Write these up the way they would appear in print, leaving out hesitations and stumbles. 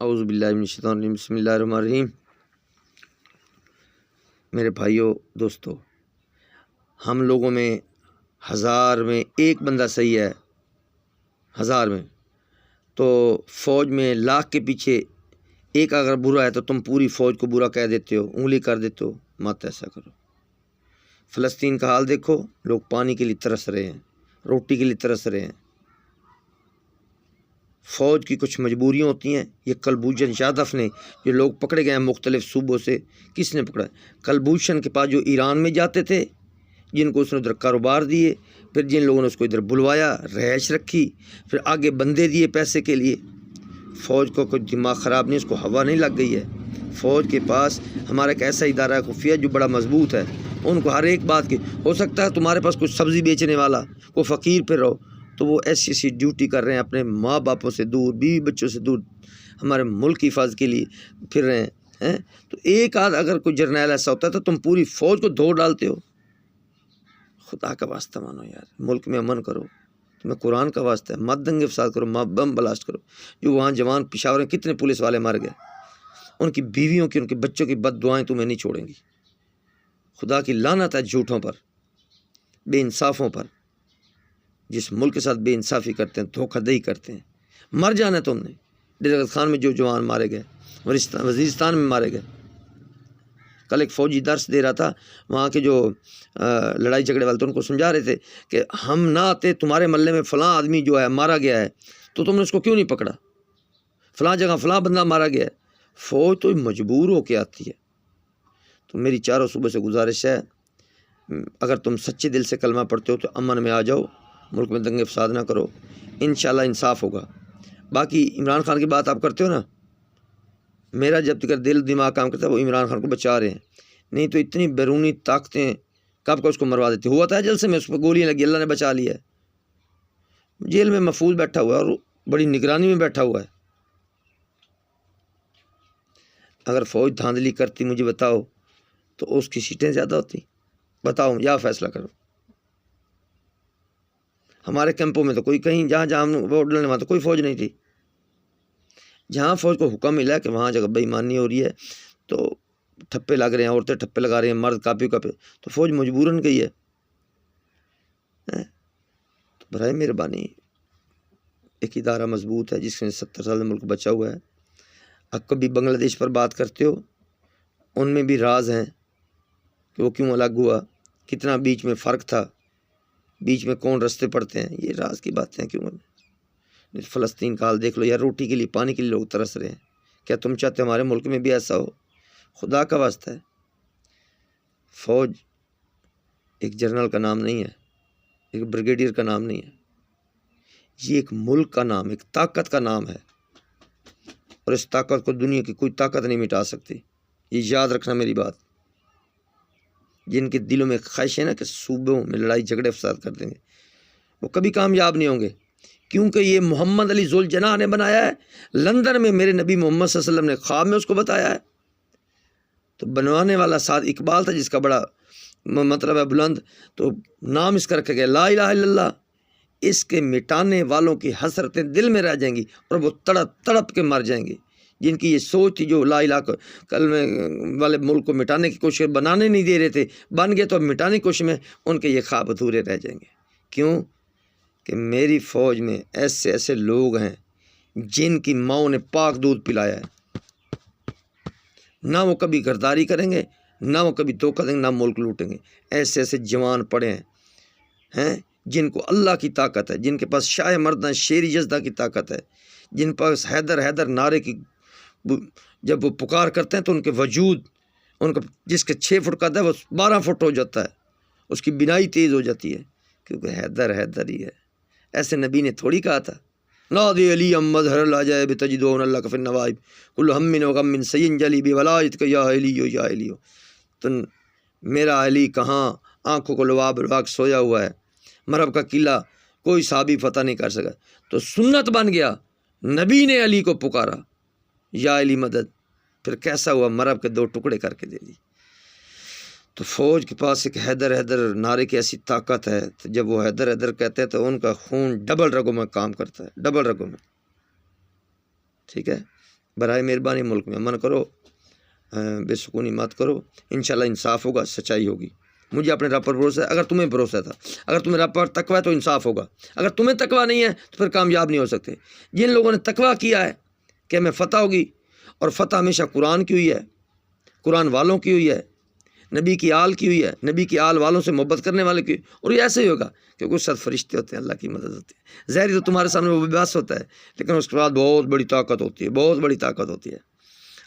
اعوذ باللہ من الشیطان الرجیم، بسم اللہ الرحمن الرحیم۔ میرے بھائیوں دوستو، ہم لوگوں میں 1000 میں ایک بندہ صحیح ہے، 1000 میں، تو فوج میں لاکھ کے پیچھے ایک اگر برا ہے تو تم پوری فوج کو برا کہہ دیتے ہو، انگلی کر دیتے ہو۔ مت ایسا کرو۔ فلسطین کا حال دیکھو، لوگ پانی کے لیے ترس رہے ہیں، روٹی کے لیے ترس رہے ہیں۔ فوج کی کچھ مجبوریاں ہوتی ہیں۔ یہ کلبھوشن یادو نے، جو لوگ پکڑے گئے ہیں مختلف صوبوں سے، کس نے پکڑا؟ کلبھوشن کے پاس جو ایران میں جاتے تھے، جن کو اس نے ادھر کاروبار دیے، پھر جن لوگوں نے اس کو ادھر بلوایا، رہائش رکھی، پھر آگے بندے دیے پیسے کے لیے۔ فوج کو کوئی دماغ خراب نہیں، اس کو ہوا نہیں لگ گئی ہے۔ فوج کے پاس ہمارا ایک ایسا ادارہ ہے خفیہ جو بڑا مضبوط ہے، ان کو ہر ایک بات کی، ہو سکتا ہے تمہارے پاس کچھ سبزی بیچنے والا، کوئی فقیر پہ رہو، تو وہ ایسی ایسی ڈیوٹی کر رہے ہیں، اپنے ماں باپوں سے دور، بیوی بچوں سے دور، ہمارے ملک کی حفاظت کے لیے پھر رہے ہیں۔ تو ایک آدھ اگر کوئی جرنیل ایسا ہوتا ہے تو تم پوری فوج کو دھو ڈالتے ہو۔ خدا کا واسطہ مانو یار، ملک میں امن کرو، تمہیں قرآن کا واسطہ ہے، مت دنگے فساد کرو، مت بم بلاسٹ کرو۔ جو وہاں جوان پشاور میں کتنے پولیس والے مر گئے، ان کی بیویوں کی، ان کے بچوں کی بد دعائیں تمہیں نہیں چھوڑیں گی۔ خدا کی لعنت ہے جھوٹوں پر، بے انصافوں پر، جس ملک کے ساتھ بے انصافی کرتے ہیں، دھوکہ دہی کرتے ہیں۔ مر جانا تم نے۔ ڈیرغت خان میں جو جوان مارے گئے، وزیرستان میں مارے گئے۔ کل ایک فوجی درس دے رہا تھا، وہاں کے جو لڑائی جھگڑے والے تھے ان کو سمجھا رہے تھے کہ ہم نہ آتے، تمہارے محلے میں فلاں آدمی جو ہے مارا گیا ہے، تو تم نے اس کو کیوں نہیں پکڑا؟ فلاں جگہ فلاں بندہ مارا گیا ہے۔ فوج تو مجبور ہو کے آتی ہے۔ تو میری چاروں صوبوں سے گزارش ہے، اگر تم سچے دل سے کلمہ پڑھتے ہو تو امن میں آ جاؤ، ملک میں دنگے فساد نہ کرو، انشاءاللہ انصاف ہوگا۔ باقی عمران خان کی بات آپ کرتے ہو نا، میرا جب تک دل دماغ کام کرتا ہے وہ عمران خان کو بچا رہے ہیں، نہیں تو اتنی بیرونی طاقتیں کب کو اس کو مروا دیتی۔ ہوا تھا جلسے میں، اس پہ گولیاں لگی، اللہ نے بچا لیا ہے، جیل میں محفوظ بیٹھا ہوا ہے اور بڑی نگرانی میں بیٹھا ہوا ہے۔ اگر فوج دھاندلی کرتی مجھے بتاؤ تو اس کی سیٹیں زیادہ ہوتی، بتاؤ یا فیصلہ کرو۔ ہمارے کیمپوں میں تو کوئی، کہیں جہاں جہاں ہم ووٹ ڈالنے وہاں تو کوئی فوج نہیں تھی۔ جہاں فوج کو حکم ملا کہ وہاں جگہ بے ایمانی ہو رہی ہے، تو ٹھپے لگ رہے ہیں، عورتیں ٹھپے لگا رہے ہیں، مرد کاپی کاپی، تو فوج مجبوراً گئی ہے۔ تو برائے مہربانی، ایک ادارہ مضبوط ہے جس نے 70 سال میں ملک بچا ہوا ہے۔ اب کبھی بنگلہ دیش پر بات کرتے ہو، ان میں بھی راز ہیں کہ وہ کیوں الگ ہوا، کتنا بیچ میں فرق تھا، بیچ میں کون رستے پڑتے ہیں، یہ راز کی باتیں ہیں۔ کیوں؟ فلسطین کا حال دیکھ لو یار، روٹی کے لیے، پانی کے لیے لوگ ترس رہے ہیں۔ کیا تم چاہتے ہمارے ملک میں بھی ایسا ہو؟ خدا کا واسطہ ہے۔ فوج ایک جنرل کا نام نہیں ہے، ایک بریگیڈیئر کا نام نہیں ہے، یہ ایک ملک کا نام، ایک طاقت کا نام ہے، اور اس طاقت کو دنیا کی کوئی طاقت نہیں مٹا سکتی۔ یہ یاد رکھنا میری بات۔ جن کے دلوں میں خواہش ہے نا کہ صوبوں میں لڑائی جھگڑے فساد کر دیں گے، وہ کبھی کامیاب نہیں ہوں گے، کیونکہ یہ محمد علی ذوالجناح نے بنایا ہے۔ لندن میں میرے نبی محمد صلی اللہ علیہ وسلم نے خواب میں اس کو بتایا ہے۔ تو بنوانے والا سعد اقبال تھا، جس کا بڑا مطلب ہے بلند، تو نام اس کا رکھا گیا لا الہ الا اللہ۔ اس کے مٹانے والوں کی حسرتیں دل میں رہ جائیں گی، اور وہ تڑپ تڑپ کے مر جائیں گے۔ جن کی یہ سوچ تھی، جو لا الہ کلمے والے ملک کو مٹانے کی کوشش، بنانے نہیں دے رہے تھے، بن گئے تو اب مٹانے کی کوشش میں، ان کے یہ خواب ادھورے رہ جائیں گے۔ کیوں؟ کہ میری فوج میں ایسے ایسے لوگ ہیں جن کی ماؤں نے پاک دودھ پلایا ہے، نہ وہ کبھی غداری کریں گے، نہ وہ کبھی دھوکہ دیں گے، نہ ملک لوٹیں گے۔ ایسے ایسے جوان پڑے ہیں جن کو اللہ کی طاقت ہے، جن کے پاس شاہ مردان شیری جذبہ کی طاقت ہے، جن پاس حیدر حیدر نعرے کی، جب وہ پکار کرتے ہیں تو ان کے وجود، ان کا جس کے 6 فٹ کا ہے وہ 12 فٹ ہو جاتا ہے، اس کی بینائی تیز ہو جاتی ہے، کیونکہ حیدر حیدر ہی ہے۔ ایسے نبی نے تھوڑی کہا تھا نادی علی امد ہر العجائب تجدون اللہ کا فی النوائب کل ہم و غم سین جلی بولایت کا یا علیو یا علیو۔ تو میرا علی کہاں، آنکھوں کو لباب راک سویا ہوا ہے، مرب کا قلعہ کوئی صحابی فتح نہیں کر سکا۔ تو سنت بن گیا، نبی نے علی کو پکارا یا علی مدد، پھر کیسا ہوا، مرب کے 2 ٹکڑے کر کے دے دی۔ تو فوج کے پاس ایک حیدر حیدر نعرے کی ایسی طاقت ہے، تو جب وہ حیدر حیدر کہتے ہیں تو ان کا خون ڈبل رگوں میں کام کرتا ہے، ڈبل رگوں میں، ٹھیک ہے۔ برائے مہربانی ملک میں امن کرو، بے سکونی مت کرو، انشاءاللہ انصاف ہوگا، سچائی ہوگی۔ مجھے اپنے رب پر بھروسہ ہے، اگر تمہیں بھروسہ تھا، اگر تمہیں رب پر تقوی ہے تو انصاف ہوگا، اگر تمہیں تقوی نہیں ہے تو پھر کامیاب نہیں ہو سکتے۔ جن لوگوں نے تقوی کیا ہے کہ ہمیں فتح ہوگی، اور فتح ہمیشہ قرآن کی ہوئی ہے، قرآن والوں کی ہوئی ہے، نبی کی آل کی ہوئی ہے، نبی کی آل والوں سے محبت کرنے والے کی، اور یہ ایسے ہی ہوگا کیونکہ اس ساتھ فرشتے ہوتے ہیں، اللہ کی مدد ہوتی ہے۔ ظاہری تو تمہارے سامنے وہ بس ہوتا ہے، لیکن اس کے بعد بہت بڑی طاقت ہوتی ہے، بہت بڑی طاقت ہوتی ہے۔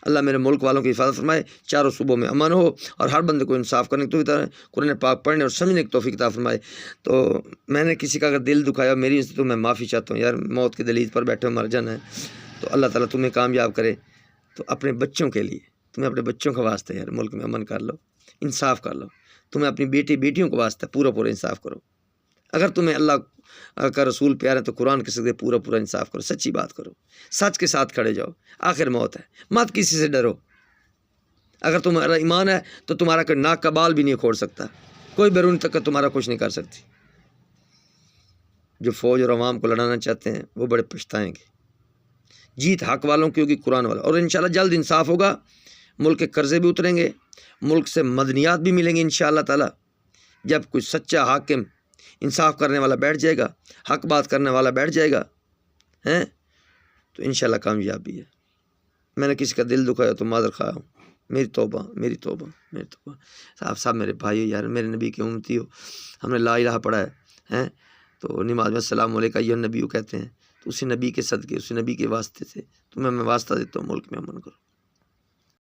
اللہ میرے ملک والوں کی حفاظت فرمائے، چاروں صوبوں میں امن ہو، اور ہر بندے کو انصاف کرنے کی توفیق عطا فرمائے، قرآن پاک پڑھنے اور سمجھنے کی توفیق عطا فرمائے۔ تو میں نے کسی کا اگر دل دکھایا میری سے، تو میں معافی چاہتا ہوں، یار موت کی دلیل پر بیٹھے ہو، مر جانا ہے۔ تو اللہ تعالیٰ تمہیں کامیاب کرے۔ تو اپنے بچوں کے لیے، تمہیں اپنے بچوں کا واسطہ ہے یار، ملک میں امن کر لو، انصاف کر لو۔ تمہیں اپنی بیٹیوں کو واسطہ ہے، پورا انصاف کرو۔ اگر تمہیں اللہ کا رسول پیار ہے تو قرآن کے ساتھ پورا انصاف کرو، سچی بات کرو، سچ کے ساتھ کھڑے جاؤ، آخر موت ہے، مت کسی سے ڈرو۔ اگر تمہارا ایمان ہے تو تمہارا کوئی ناک کا بال بھی نہیں کھوڑ سکتا، کوئی بیرونی طاقت تمہارا کچھ نہیں کر سکتی۔ جو فوج اور عوام کو لڑانا چاہتے ہیں وہ بڑے پچھتائیں گے۔ جیت حق والوں کی ہوگی، قرآن والا، اور انشاءاللہ جلد انصاف ہوگا، ملک کے قرضے بھی اتریں گے، ملک سے مدنیات بھی ملیں گے انشاءاللہ تعالی۔ جب کوئی سچا حاکم انصاف کرنے والا بیٹھ جائے گا، حق بات کرنے والا بیٹھ جائے گا، تو انشاءاللہ کامیابی ہے۔ میں نے کسی کا دل دکھایا تو معذر خواہ ہوں، میری توبہ، میری توبہ، میری توبہ۔ صاحب میرے بھائی ہو یار، میرے نبی کی امتی ہو، ہم نے لا الہ پڑھا ہے، تو نماز میں السلام علیکم ایھا النبی کہتے ہیں، تو اسی نبی کے صدقے، اسی نبی کے واسطے سے تمہیں میں واسطہ دیتا ہوں، ملک میں امن کرو۔